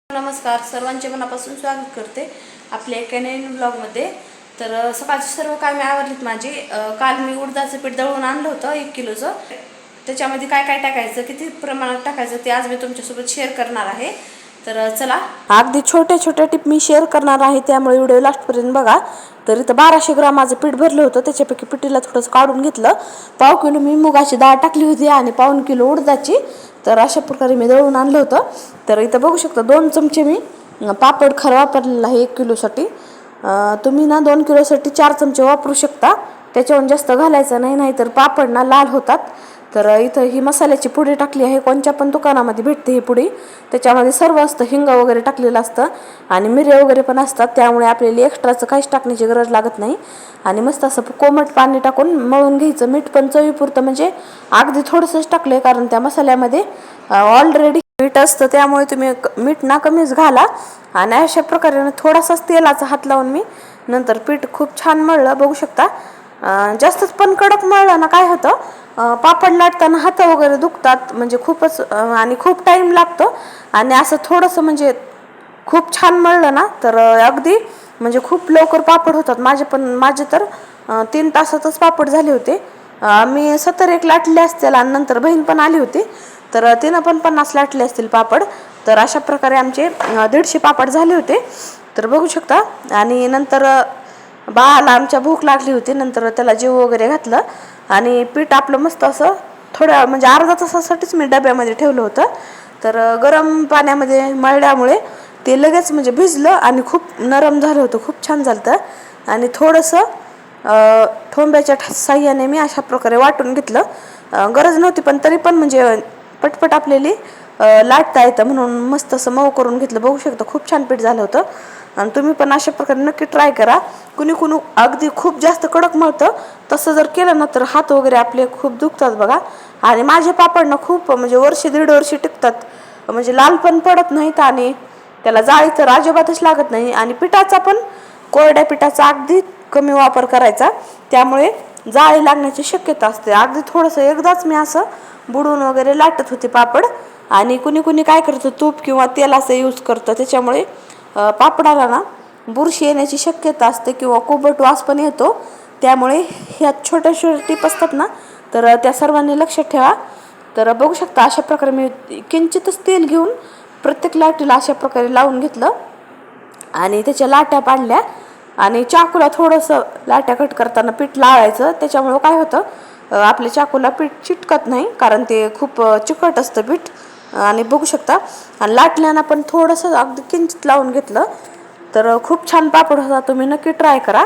नमस्कार, सर्वांचे मनापासून स्वागत करते आपल्या एका नवीन ब्लॉगमध्ये. तर सकाळची सर्व कामे आवरलीत माझी. काल मी उडदाचं पीठ दळून आणलं होतं 1 किलोचं. त्याच्यामध्ये काय काय टाकायचं, किती प्रमाणात टाकायचं ते आज मी तुमच्यासोबत शेअर करणार आहे. तर चला, अगदी छोटे छोटे टिप मी शेअर करणार आहे, त्यामुळे व्हिडिओ लास्टपर्यंत बघा. तर इथं 1200 ग्राम माझं पीठ भरलं होतं. त्याच्यापैकी पिठीला थोडंसं काढून घेतलं. पाव किलो मी मुगाची डाळ टाकली होती आणि पाऊण किलो उडदाची. तर अशा प्रकारे मी दळून आणलं होतं. तर इथं बघू शकता 2 चमचे मी पापड खरं वापरलेला आहे 1 किलोसाठी. तुम्ही ना 2 किलोसाठी 4 चमचे वापरू शकता. त्याच्याहून जास्त घालायचं नाही, नाहीतर पापड ना लाल होतात. तर इथं ही मसाल्याची पुडी टाकली आहे. कोणत्या पण दुकानामध्ये भेटते ही पुडी. त्याच्यामध्ये सर्व असतं, हिंग वगैरे टाकलेलं असतं आणि मिरे वगैरे पण असतात. त्यामुळे आपल्याला एक्स्ट्राचं काहीच टाकण्याची गरज लागत नाही. आणि मस्त असं कोमट पाणी टाकून मळून घ्यायचं. मीठ पण चवीपुरतं, म्हणजे अगदी थोडंसंच टाकलं आहे, कारण त्या मसाल्यामध्ये ऑलरेडी मीठ असतं. त्यामुळे तुम्ही मीठ ना कमीच घाला. आणि अशा प्रकारे थोडासाच तेलाचा हात लावून मी नंतर पीठ खूप छान मळलं. बघू शकता, जास्तच पण कडक मळलं ना काय होतं, पापड लाटताना हात वगैरे दुखतात, म्हणजे खूपच आणि खूप टाईम लागतो. आणि असं थोडंसं म्हणजे खूप छान मळलं ना तर अगदी म्हणजे खूप लवकर पापड होतात. माझे तर 3 तासातच पापड झाले होते. मी 70 लाटले असतील आणि नंतर बहीण पण आली होती, तर तिनं पण 50 लाटले असतील पापड. तर अशा प्रकारे आमचे 150 पापड झाले होते. तर बघू शकता. आणि नंतर बाळाला आमच्या भूक लागली होती. नंतर त्याला जेवू वगैरे घातलं आणि पीठ आपलं मस्त असं थोड्या म्हणजे अर्धा तासासाठीच मी डब्यामध्ये ठेवलं होतं. तर गरम पाण्यामध्ये मळल्यामुळे ते लगेच म्हणजे भिजलं आणि खूप नरम झालं होतं. खूप छान झालं होतं. आणि थोडंसं ठोंब्याच्या साह्याने मी अशा प्रकारे वाटून घेतलं. गरज नव्हती, पण तरी पण म्हणजे पटपट आपल्याला लाटता येतं म्हणून मस्त असं मऊ करून घेतलं. बघू शकता खूप छान पीठ झालं होतं. आणि तुम्ही पण अशा प्रकारे नक्की ट्राय करा. कुणी अगदी खूप जास्त कडक मळतं, तसं जर केलं ना तर हात वगैरे आपले खूप दुखतात बघा. आणि माझे पापड ना खूप म्हणजे वर्ष 1.5 वर्ष टिकतात, म्हणजे लाल पण पडत नाहीत आणि त्याला जाळी तर अजिबातच लागत नाही. आणि पिठाचा पण कोरड्या पिठाचा अगदी कमी वापर करायचा, त्यामुळे जाळी लागण्याची शक्यता असते. अगदी थोडंसं एकदाच मी असं बुडून वगैरे लाटत होते पापड. आणि कुणी काय करतं, तूप किंवा तेलाचं यूज करतं, त्याच्यामुळे पापडाला ना बुरशी येण्याची शक्यता असते किंवा कोबट वास पण येतो. त्यामुळे ह्या छोट्या छोट्या टिप असतात ना, तर त्या सर्वांनी लक्षात ठेवा. तर बघू शकता अशा प्रकारे मी किंचितच तेल घेऊन प्रत्येक लाटीला अशा प्रकारे लावून घेतलं आणि त्याच्या लाट्या पाडल्या. आणि चाकूला थोडंसं लाट्या कट करताना पीठ लावायचं. त्याच्यामुळं काय होतं, आपल्या चाकूला पीठ चिटकत नाही, कारण ते खूप चिकट असतं पीठ. आणि बघू शकता, आणि लाटल्यानं पण थोडंसं अगदी किंचित लावून घेतलं तर खूप छान पापड होता. तुम्ही नक्की ट्राय करा.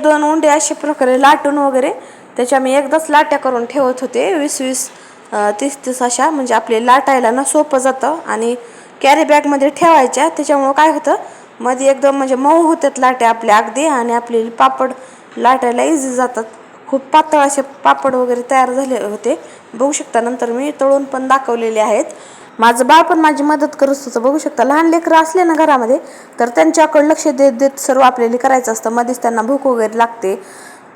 दोन उंडे अशा प्रकारे लाटून वगैरे त्याच्या मी एकदाच लाट्या करून ठेवत होते. 20-20 30-30 अशा, म्हणजे आपले लाटायला ना सोपं जातं. आणि कॅरी बॅगमध्ये ठेवायच्या, त्याच्यामुळं काय होतं, मध्ये एकदम म्हणजे मऊ होतात लाट्या आपल्या अगदी, आणि आपले पापड लाटायला इझी जातात. खूप पातळ असे पापड वगैरे तयार झाले होते. बघू शकता, नंतर मी तळून पण दाखवलेले आहेत. माझं बाळ पण माझी मदत करत होतं. बघू शकता, लहान लेकरं असले ना घरामध्ये तर त्यांच्याकडे लक्ष देत देत सर्व आपल्याला करायचं असतं. मध्येच त्यांना भूक वगैरे लागते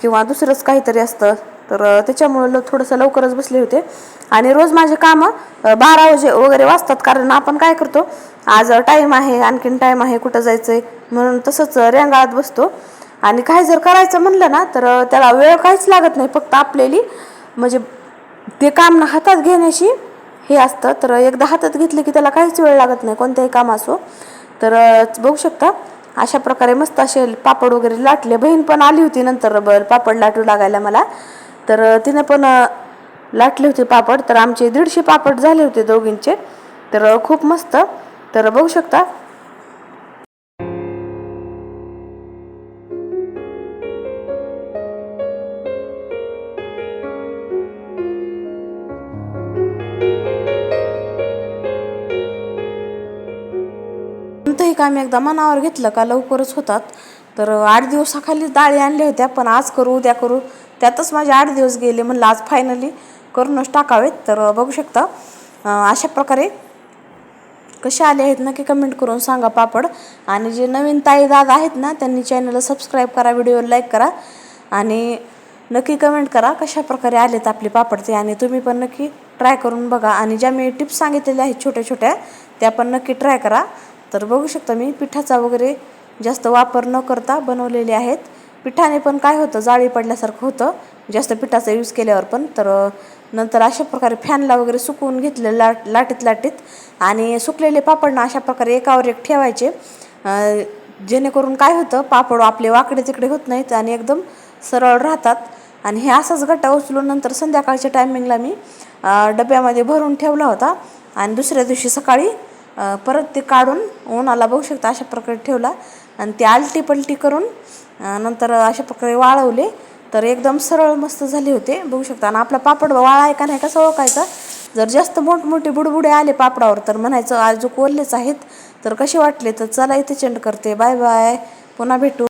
किंवा दुसरंच काहीतरी असतं, तर त्याच्यामुळं थोडंसं लवकरच बसले होते. आणि रोज माझे कामं 12 वगैरे वाजतात, कारण आपण काय करतो, आज टाईम आहे, आणखीन टाईम आहे, कुठं जायचं आहे म्हणून तसंच रेंगाळत बसतो. आणि काय जर करायचं म्हणलं ना तर त्याला वेळ काहीच लागत नाही, फक्त आपल्याला म्हणजे ते काम ना हातात घेण्याची हे असतं. तर एकदा हातात घेतलं की त्याला काहीच वेळ लागत नाही, कोणत्याही काम असो. तर बघू शकता अशा प्रकारे मस्त असे पापड वगैरे लाटले. बहीण पण आली होती नंतर पापड लाटू लागायला मला, तर तिनं पण लाटले होते पापड. तर आमचे 150 पापड झाले होते दोघींचे. तर खूप मस्त. तर बघू शकता, कोणतंही काम एकदा मनावर घेतलं का लवकरच होतात. तर 8 दिवसाखाली डाळी आणल्या होत्या, पण आज करू उद्या करू त्यातच माझे 8 दिवस गेले. म्हणलं आज फायनली करूनच टाकावेत. तर बघू शकता अशा प्रकारे कसे आले आहेत नक्की कमेंट करून सांगा पापड. आणि जे नवीन ताई दादा आहेत ना, त्यांनी चॅनलला सबस्क्राईब करा, व्हिडिओला लाईक करा आणि नक्की कमेंट करा कशा प्रकारे आलेत आपले पापड ते. आणि तुम्ही पण नक्की ट्राय करून बघा. आणि ज्या मी टिप्स सांगितलेल्या आहेत छोट्या छोट्या त्या पण नक्की ट्राय करा. तर बघू शकता मी पिठाचा वगैरे जास्त वापर न करता बनवलेले आहेत. पिठाने पण काय होतं, जाळी पडल्यासारखं होतं जास्त पिठाचा यूज केल्यावर पण. तर नंतर अशा प्रकारे फॅनला वगैरे सुकवून घेतले लाटीत लाटीत. आणि सुकलेले पापड ना अशा प्रकारे एकावर एक ठेवायचे, जेणेकरून काय होतं पापड आपले वाकडे तिकडे होत नाहीत आणि एकदम सरळ राहतात. आणि हे असाच गट्टा उचलून नंतर संध्याकाळच्या टायमिंगला मी डब्यामध्ये भरून ठेवला होता. आणि दुसऱ्या दिवशी सकाळी परत ते काढून उन्हाला बघू शकता अशा प्रकारे ठेवला. आणि ते आलटी पलटी करून नंतर अशा प्रकारे वाळवले. तर एकदम सरळ मस्त झाले होते बघू शकता. आणि आपला पापड वाळा आहे का नाही कसं ओळखायचं, जर जास्त मोठमोठे बुडबुडे आले पापडावर तर म्हणायचं आज ओललेच आहेत. तर कसे वाटले तर चला इथे चेंड करते. बाय बाय, पुन्हा भेटू.